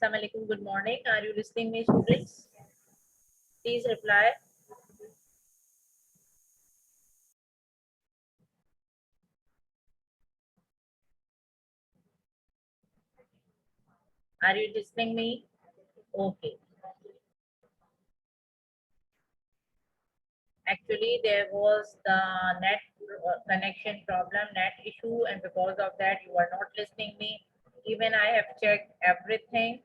Assalamu alaikum. Good morning. Are you listening me, students? Please reply. Are you listening me? Okay. Actually, there was the net connection problem, net issue, and because of that, you are not listening me. Even I have checked everything.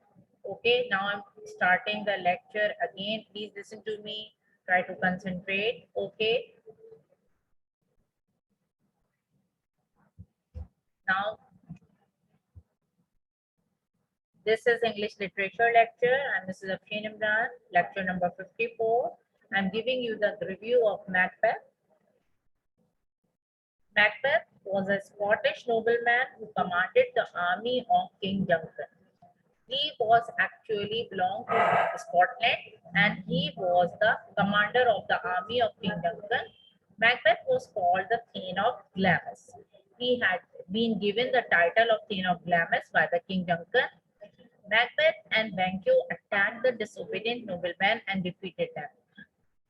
Okay, now I'm starting the lecture again. Please listen to me. Try to concentrate. Okay. Now, this is English Literature lecture, and this is Afshin Imran, lecture number 54. I'm giving you the review of Macbeth. Macbeth was a Scottish nobleman who commanded the army of King Duncan. He was actually belonged to Scotland and he was the commander of the army of King Duncan. Macbeth was called the Thane of Glamis. He had been given the title of Thane of Glamis by the King Duncan. Macbeth and Banquo attacked the disobedient noblemen and defeated them.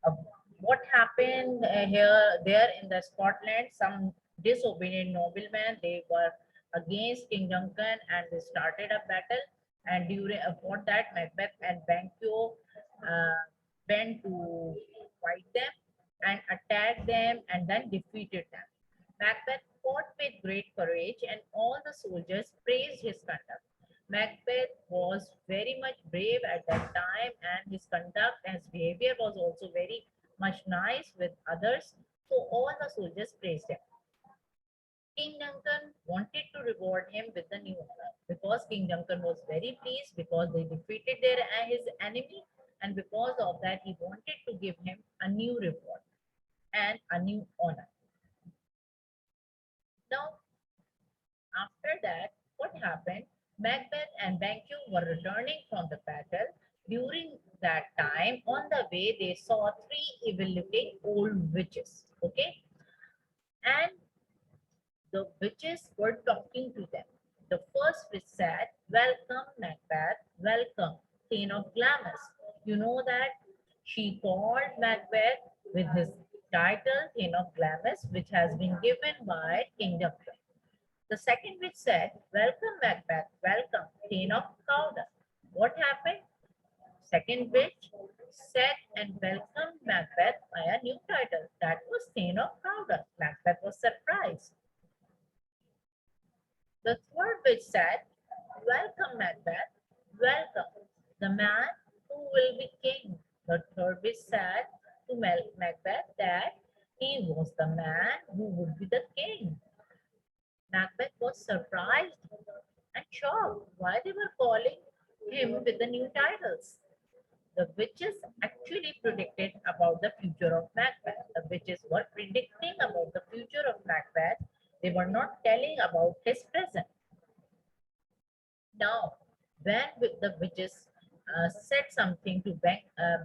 Uh, what happened there in the Scotland? Some disobedient noblemen, they were against King Duncan and they started a battle. And during for that, Macbeth and Banquo uh, went to fight them and attacked them and then defeated them. Macbeth fought with great courage and all the soldiers praised his conduct. Macbeth was very much brave at that time and his conduct and his behavior was also very much nice with others. So all the soldiers praised him. King Duncan wanted to reward him with the new honor because King Duncan was very pleased because they defeated his enemy, and because of that he wanted to give him a new reward and a new honor. Now, after that, what happened? Macbeth and Banquo were returning from the battle. During that time, on the way, they saw three evil-looking old witches. Okay, and the witches were talking to them. The first witch said, "Welcome, Macbeth. Welcome, Thane of Glamis." You know that she called Macbeth with his title, Thane of Glamis, which has been given by King Duncan. The second witch said, "Welcome, Macbeth. Welcome, Thane of Cawdor." What happened? Second witch said and welcomed Macbeth by a new title. That was Thane of Cawdor. Macbeth was surprised. The third witch said, "Welcome, Macbeth. Welcome, the man who will be king." The third witch said to Macbeth that he was the man who would be the king. Macbeth was surprised and shocked why they were calling him with the new titles. The witches actually predicted about the future of Macbeth. The witches were predicting about the future of Macbeth. They were not telling about his present. Now, when the witches said something to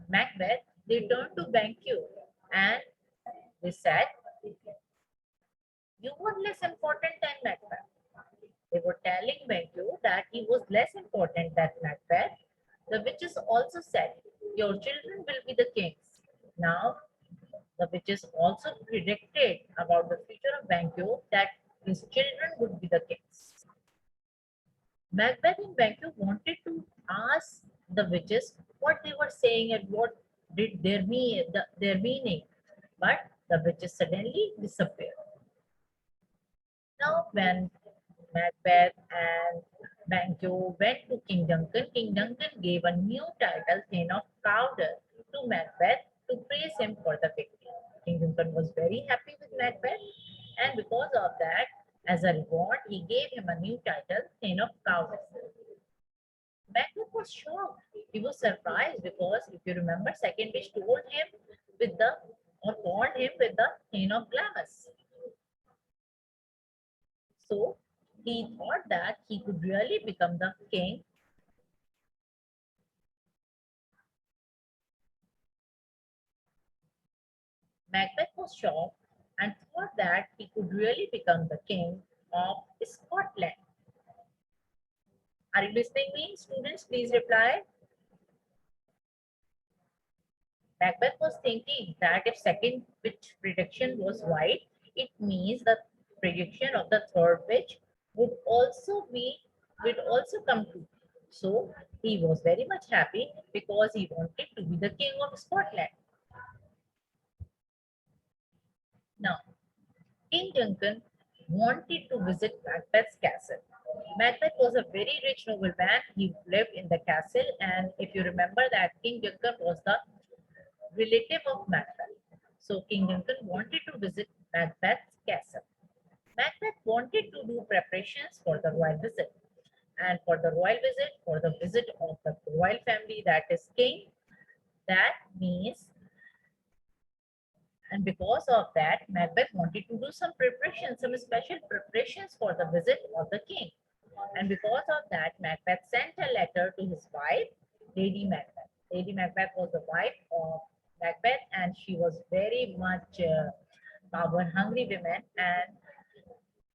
Macbeth, they turned to Banquo and they said, "You were less important than Macbeth." They were telling Banquo that he was less important than Macbeth. The witches also said, "Your children will be the kings." Now, the witches also predicted about the future of Banquo that his children would be the kings. Macbeth and Banquo wanted to ask the witches what they were saying and what did their meaning, but the witches suddenly disappeared. Now, when Macbeth and Banquo went to King Duncan, King Duncan gave a new title, Thane of Cawdor, to Macbeth to praise him for the victory. King Duncan was very happy with Macbeth, and because of that, as a reward, he gave him a new title, Thane of Cawdor. Macbeth was shocked. He was surprised because, if you remember, second witch told him with the or called him with the Thane of Glamis. So he thought that he could really become the king. Macbeth was shocked and thought that he could really become the king of Scotland. Are Are you listening me? Students, please reply. Macbeth was thinking that if second witch prediction was right, it means the prediction of the third witch would also come true. So he was very much happy because he wanted to be the king of Scotland. Now, King Duncan wanted to visit Macbeth's castle. Macbeth was a very rich nobleman. He lived in the castle, and if you remember that King Duncan was the relative of Macbeth. So King Duncan wanted to visit Macbeth's castle. Macbeth wanted to do preparations for the royal visit. And for the royal visit, for the visit of the royal family, that is king, that means, and because of that, Macbeth wanted to do some preparations, some special preparations for the visit of the king. And because of that, Macbeth sent a letter to his wife, Lady Macbeth. Lady Macbeth was the wife of Macbeth, and she was very much power-hungry woman. And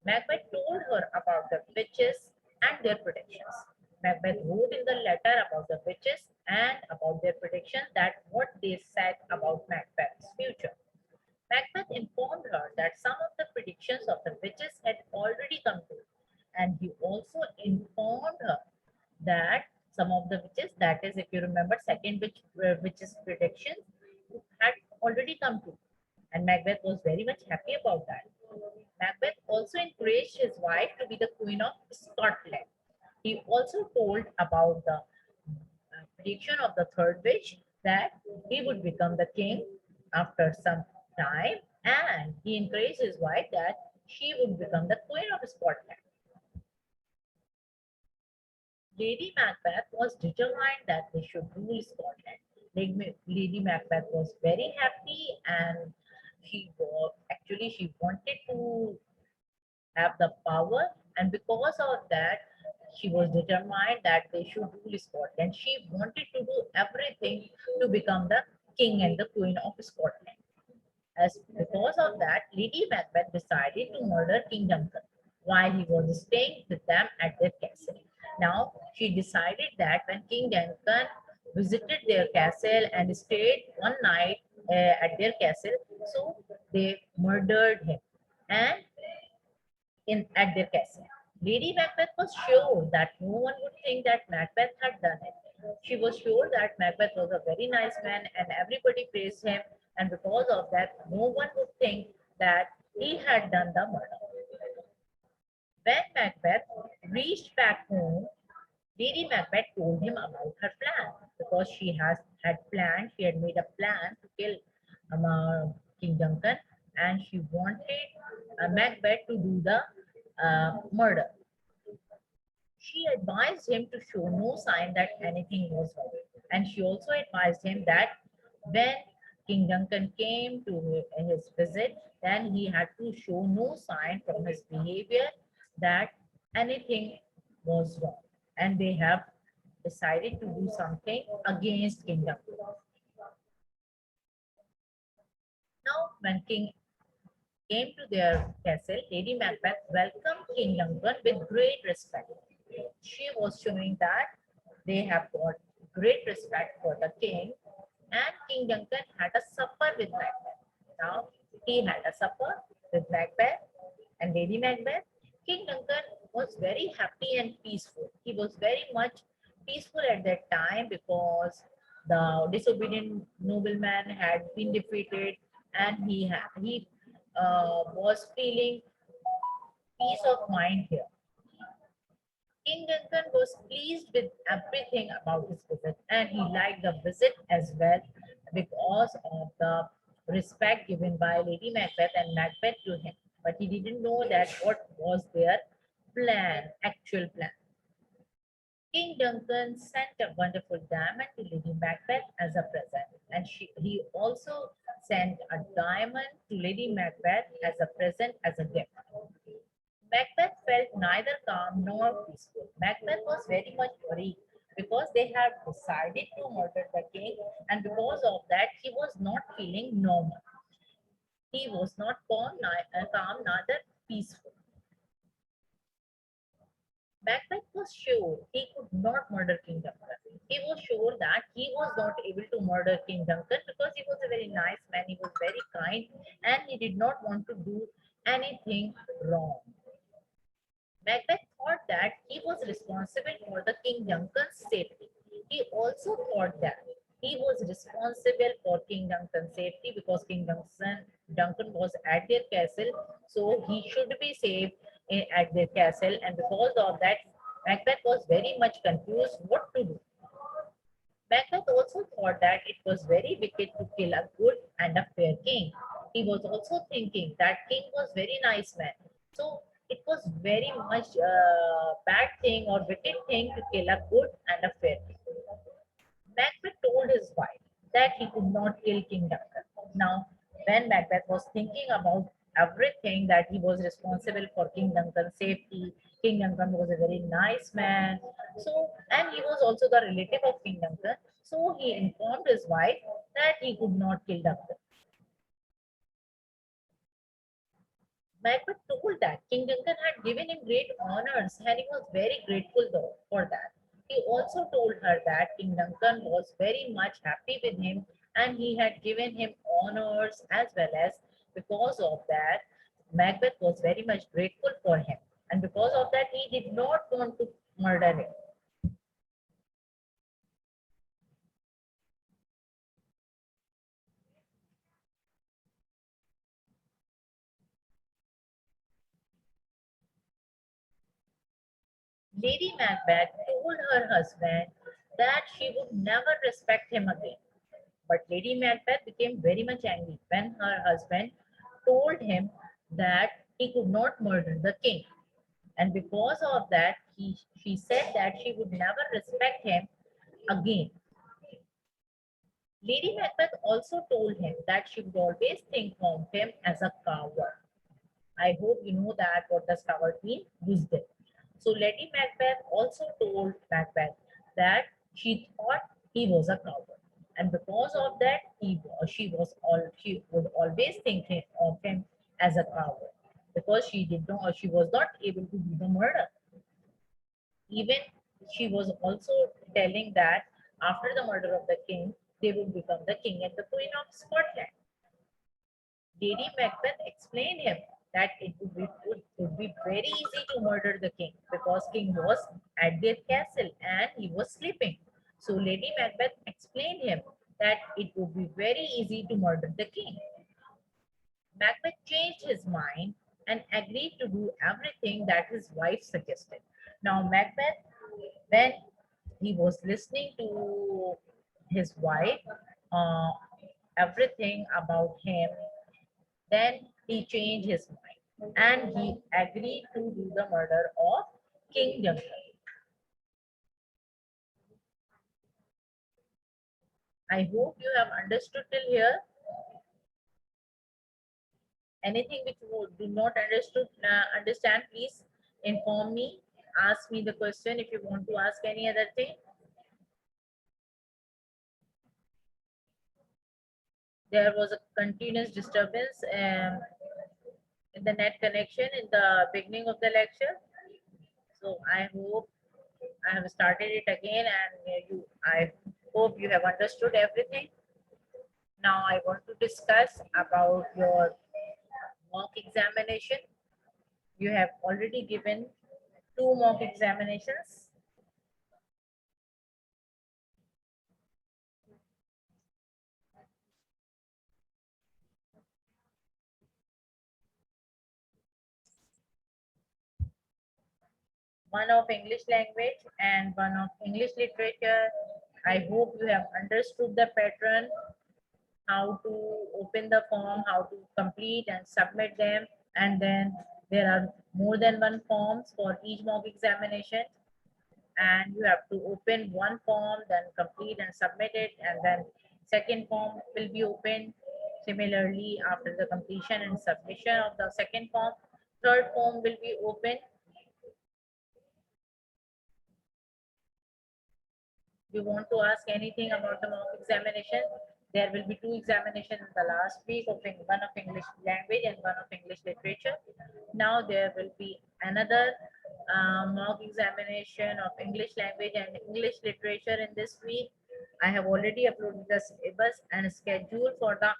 Macbeth told her about the witches and their predictions. Macbeth wrote in the letter about the witches and about their prediction that what they said about Macbeth's future. Macbeth informed her that some of the predictions of the witches had already come true, and he also informed her that some of the witches, that is, if you remember, second witches predictions had already come true, and Macbeth was very much happy about that. Macbeth also encouraged his wife to be the Queen of Scotland. He also told about the prediction of the third witch that he would become the king after some time, and he encouraged his wife that she would become the Queen of Scotland. Lady Macbeth was determined that they should rule Scotland. Lady Macbeth was very happy, and she wanted to have the power, and because of that, she was determined that they should rule Scotland. She wanted to do everything to become the king and the queen of Scotland. As because of that, Lady Macbeth decided to murder King Duncan while he was staying with them at their castle. Now, she decided that when King Duncan visited their castle and stayed one night at their castle, so they murdered him and at their castle. Lady Macbeth was sure that no one would think that Macbeth had done it. She was sure that Macbeth was a very nice man and everybody praised him, and because of that, no one would think that he had done the murder. When Macbeth reached back home, Lady Macbeth told him about her plan because she had made a plan to kill King Duncan, and she wanted Macbeth to do the murder. She advised him to show no sign that anything was wrong. And she also advised him that when King Duncan came to his visit, then he had to show no sign from his behavior that anything was wrong. And they have decided to do something against King Duncan. Now, when King came to their castle, Lady Macbeth welcomed King Duncan with great respect. She was showing that they have got great respect for the king, and King Duncan had a supper with Macbeth. Now, he had a supper with Macbeth and Lady Macbeth. King Duncan was very happy and peaceful. He was very much peaceful at that time because the disobedient nobleman had been defeated, and he was feeling peace of mind here. King Duncan was pleased with everything about his visit, and he liked the visit as well because of the respect given by Lady Macbeth and Macbeth to him. But he didn't know that what was their plan, actual plan. King Duncan sent a wonderful diamond to Lady Macbeth as a present, and he also sent a diamond to Lady Macbeth as a present, as a gift. Macbeth felt neither calm nor peaceful. Macbeth was very much worried because they had decided to murder the king, and because of that, he was not feeling normal. He was not calm, neither peaceful. Macbeth was sure he could not murder King Duncan. He was sure that he was not able to murder King Duncan because he was a very nice man, he was very kind, and he did not want to do anything wrong. Macbeth thought that he was responsible for the King Duncan's safety. He also thought that he was responsible for King Duncan's safety because Duncan was at their castle, so he should be safe at their castle. And because of that, Macbeth was very much confused what to do. Macbeth also thought that it was very wicked to kill a good and a fair king. He was also thinking that king was very nice man. So it was very much bad thing or wicked thing to kill a good and a fair king. Macbeth told his wife that he could not kill King Duncan. Now, when Macbeth was thinking about everything that he was responsible for King Duncan's safety, King Duncan was a very nice man. So, and he was also the relative of King Duncan. So he informed his wife that he could not kill Duncan. Macbeth told that King Duncan had given him great honors and he was very grateful though for that. He also told her that King Duncan was very much happy with him and he had given him honors as well as because of that, Macbeth was very much grateful for him. And because of that, he did not want to murder him. Lady Macbeth told her husband that she would never respect him again. But Lady Macbeth became very much angry when her husband told him that he could not murder the king. And because of that, she said that she would never respect him again. Lady Macbeth also told him that she would always think of him as a coward. I hope you know that what does coward mean? Wisdom. So Lady Macbeth also told Macbeth that she thought he was a coward, and because of that, she would always think of him as a coward because she was not able to do the murder. Even she was also telling that after the murder of the king, they would become the king and the queen of Scotland. Lady Macbeth explained him that it would be very easy to murder the king because king was at their castle and he was sleeping. So Lady Macbeth explained him that it would be very easy to murder the king. Macbeth changed his mind and agreed to do everything that his wife suggested. Now Macbeth, when he was listening to his wife, uh, everything about him, then he changed his mind and he agreed to do the murder of King Duncan. I hope you have understood till here. Anything which you do not understand, please inform me. Ask me the question if you want to ask any other thing. There was a continuous disturbance in the net connection in the beginning of the lecture. So I hope I have started it again and I hope you have understood everything. Now I want to discuss about your mock examination. You have already given 2 mock examinations. One of English language and one of English literature. I hope you have understood the pattern, how to open the form, how to complete and submit them. And then there are more than one forms for each mock examination. And you have to open one form, then complete and submit it, and then second form will be opened. Similarly, after the completion and submission of the second form, third form will be opened. You want to ask anything about the mock examination? There will be 2 examinations in the last week of one of English language and one of English literature. Now there will be another mock examination of English language and English literature in this week. I have already uploaded the syllabus and schedule for the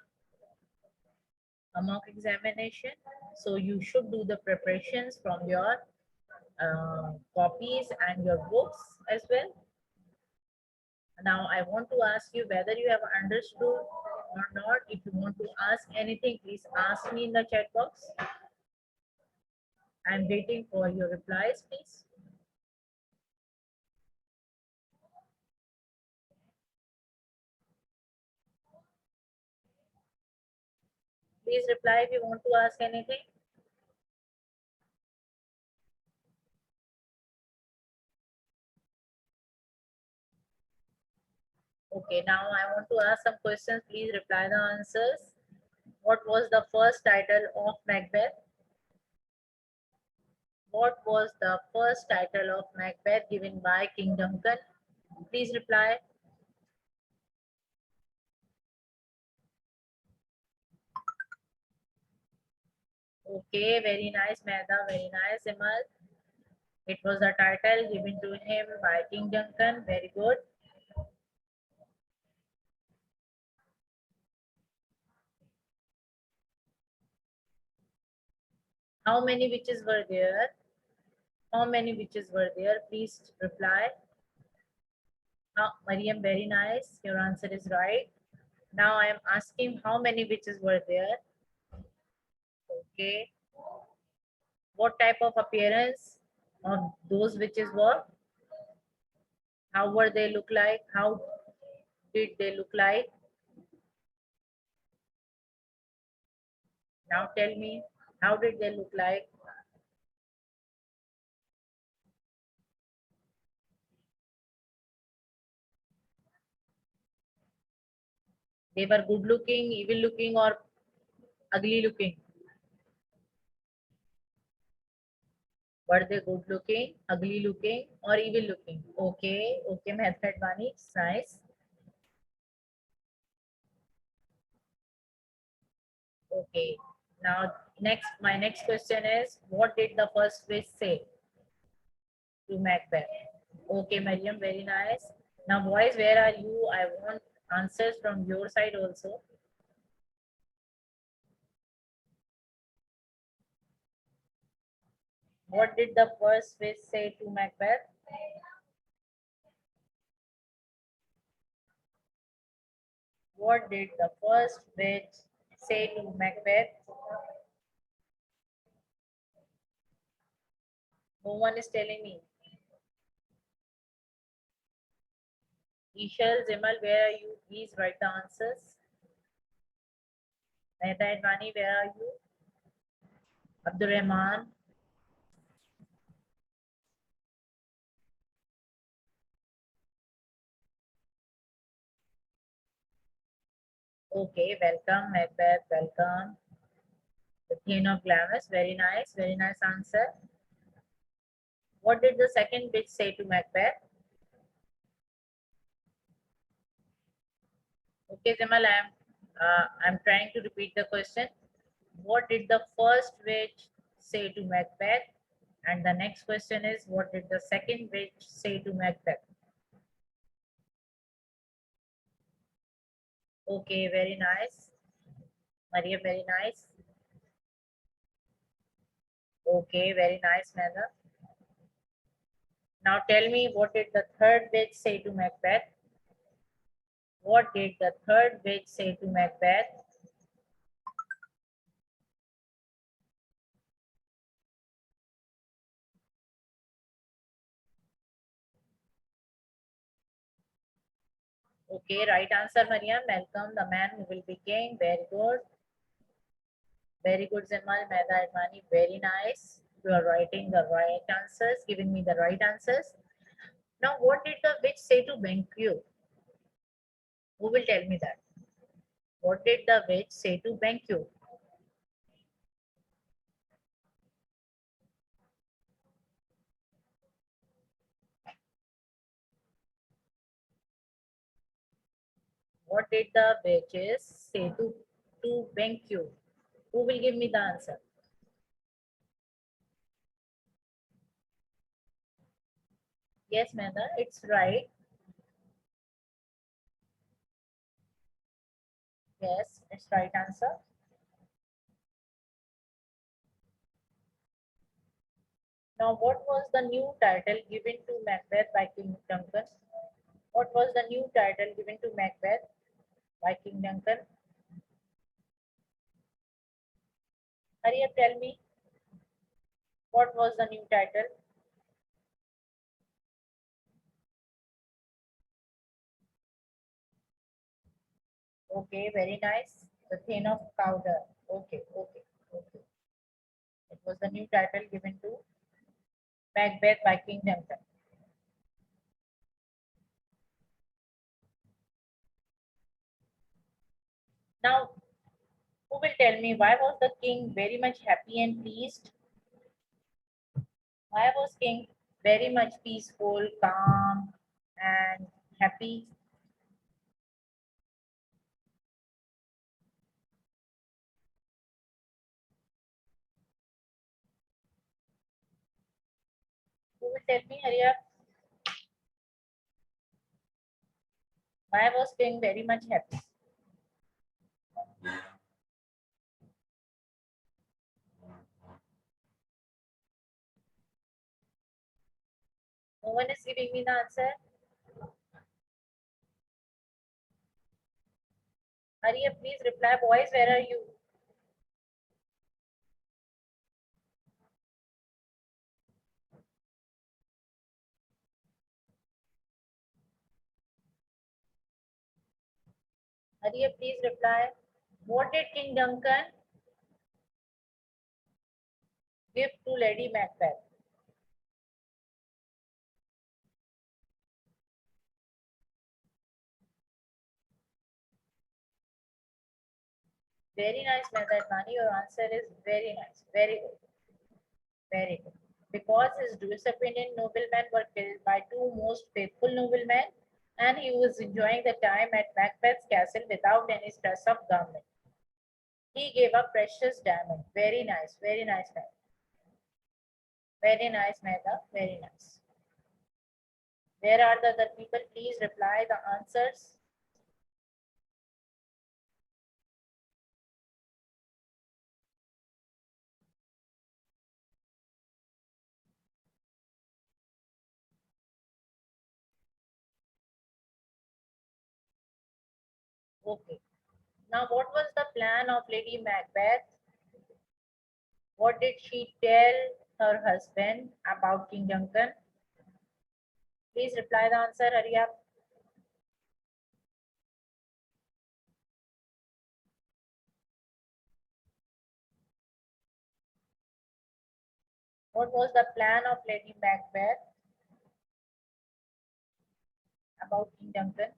mock examination. So you should do the preparations from your copies and your books as well. Now I want to ask you whether you have understood or not. If you want to ask anything, please ask me in the chat box. I'm waiting for your replies, please. Please reply if you want to ask anything. Okay, now I want to ask some questions. Please reply the answers. What was the first title of Macbeth? What was the first title of Macbeth given by King Duncan? Please reply. Okay, very nice, Mehda. Very nice, Imal. It was the title given to him by King Duncan. Very good. How many witches were there? How many witches were there? Please reply. Mariam, very nice. Your answer is right. Now I am asking how many witches were there? Okay. What type of appearance of those witches were? How were they look like? How did they look like? Now tell me, how did they look like? They were good looking, evil looking, or ugly looking? Were they good looking, ugly looking, or evil looking? Okay, okay, Mehta Advani, nice. Okay, now my next question is, what did the first witch say to Macbeth? Okay, Mariam, very nice. Now, boys, where are you? I want answers from your side also. What did the first witch say to Macbeth? What did the first witch say to Macbeth? No one is telling me. Ishal, Zimal, where are you? Please write the answers. Mehta and Vani, where are you? Abdul Rahman. Okay, welcome, Macbeth, welcome. The Queen of Glamis, very nice answer. What did the second witch say to Macbeth? Okay, Zimal, I'm trying to repeat the question. What did the first witch say to Macbeth? And the next question is, what did the second witch say to Macbeth? Okay, very nice. Maria, very nice. Okay, very nice, Mehda. Now tell me, what did the third witch say to Macbeth? What did the third witch say to Macbeth? Okay, right answer, Mariam. Welcome, the man who will be king. Very good. Very good, Zemal, Mehda, Advani. Very nice. You are writing the right answers, giving me the right answers. Now, what did the witch say to Banquo? Who will tell me that? What did the witch say to Banquo? What did the witches say to Banquo? Who will give me the answer? Yes, Mehta, it's right. Yes, it's right answer. Now, what was the new title given to Macbeth by King Duncan? What was the new title given to Macbeth by King Duncan? Hurry up, tell me. What was the new title? Okay, very nice. The Thane of Powder. Okay, okay, okay. It was the new title given to Macbeth by King Duncan. Now, who will tell me why was the king very much happy and pleased? Why was king very much peaceful, calm, and happy? Who will tell me? Hurry up. Why was king very much happy? No one is giving me the answer. Hurry up, please reply. Boys, where are you? Hurry up, please reply. What did King Duncan give to Lady Macbeth? Very nice, Mehta Mani. Your answer is very nice. Very good. Very good. Because his disobedient noblemen were killed by two most faithful noblemen, and he was enjoying the time at Macbeth's castle without any stress of government. He gave a precious diamond. Very nice. Very nice, Mehta. Very nice, Mehta. Very nice. Where are the other people? Please reply the answers. Okay. Now, what was the plan of Lady Macbeth? What did she tell her husband about King Duncan? Please reply the answer. Hurry up. What was the plan of Lady Macbeth about King Duncan?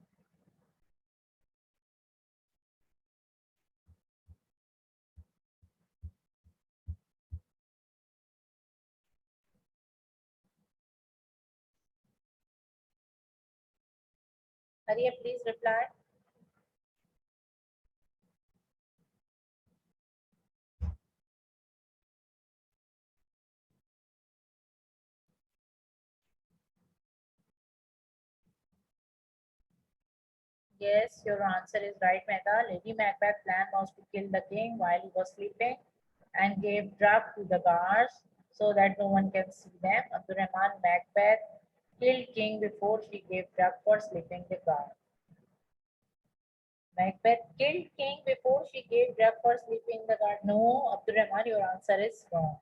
Hurry up, please reply. Yes, your answer is right, Mehta. Lady Macbeth's plan was to kill the king while he was sleeping and gave drug to the guards so that no one can see them. Abdurrahman Macbeth killed king before she gave drug for sleeping the guard. Macbeth killed king before she gave drug for sleeping the guard. No, Abdurrahman, your answer is wrong.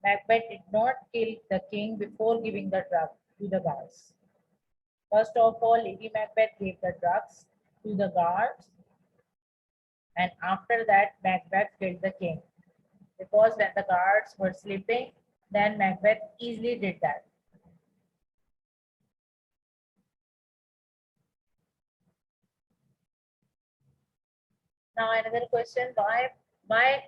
Macbeth did not kill the king before giving the drug to the guards. First of all, Lady Macbeth gave the drugs to the guards, and after that, Macbeth killed the king. Because when the guards were sleeping, then Macbeth easily did that. Now, another question: why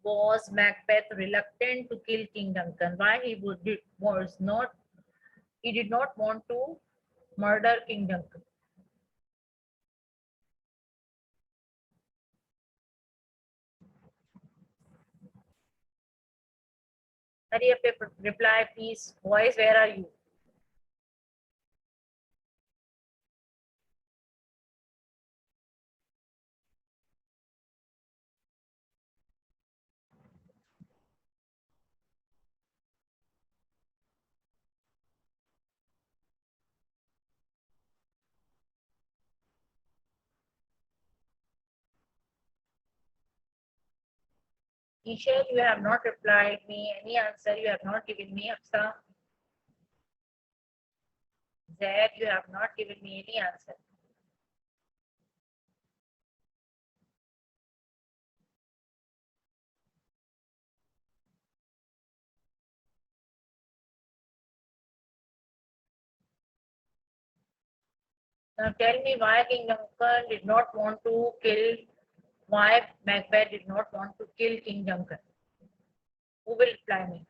was Macbeth reluctant to kill King Duncan? Why was not he did not want to murder King Duncan? Hurry up, reply, please. Boys, where are you? Isha, you have not replied me any answer. You have not given me Hafsa. Zaid, you have not given me any answer. Now tell me why King Duncan did not want to kill, why Macbeth did not want to kill King Duncan. Who will reply me?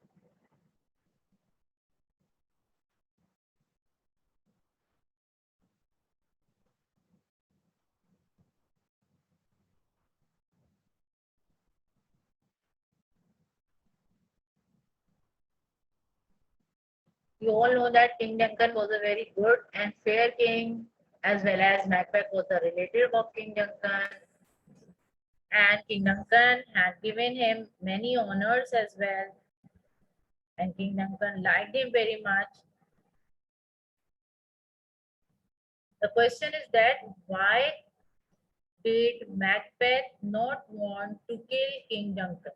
You all know that King Duncan was a very good and fair king, as well as Macbeth was a relative of King Duncan. And King Duncan had given him many honors as well. And King Duncan liked him very much. The question is that why did Macbeth not want to kill King Duncan?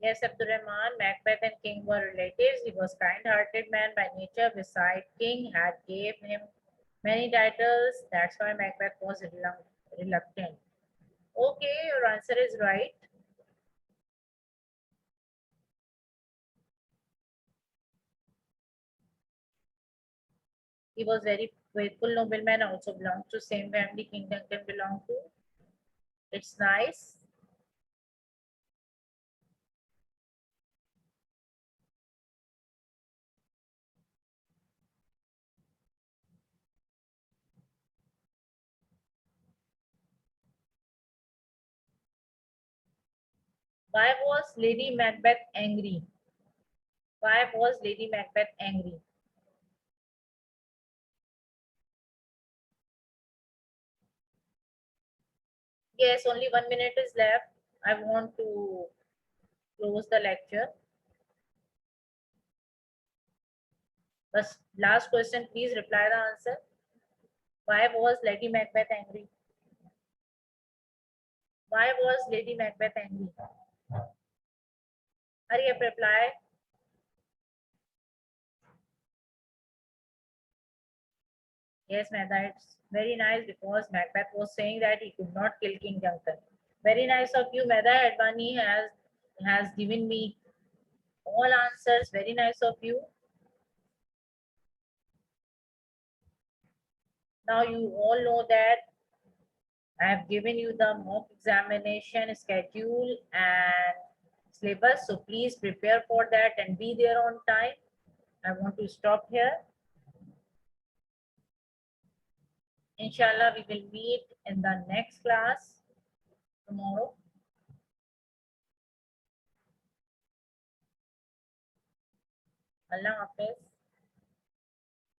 Yes, Abdurrahman, Macbeth and King were relatives. He was kind-hearted man by nature. Besides, King had gave him many titles. That's why Macbeth was reluctant. Okay, your answer is right. He was very faithful nobleman, also belonged to same family King Duncan belonged to. It's nice. Why was Lady Macbeth angry? Why was Lady Macbeth angry? Yes, only 1 minute is left. I want to close the lecture. But last question, please reply the answer. Why was Lady Macbeth angry? Why was Lady Macbeth angry? Hurry up, reply. Yes, Mehta, it's very nice because Macbeth was saying that he could not kill King Duncan. Very nice of you, Mehta Advani has given me all answers. Very nice of you. Now you all know that I have given you the mock examination schedule and syllabus. So please prepare for that and be there on time. I want to stop here. Inshallah, we will meet in the next class tomorrow. Allah Hafiz.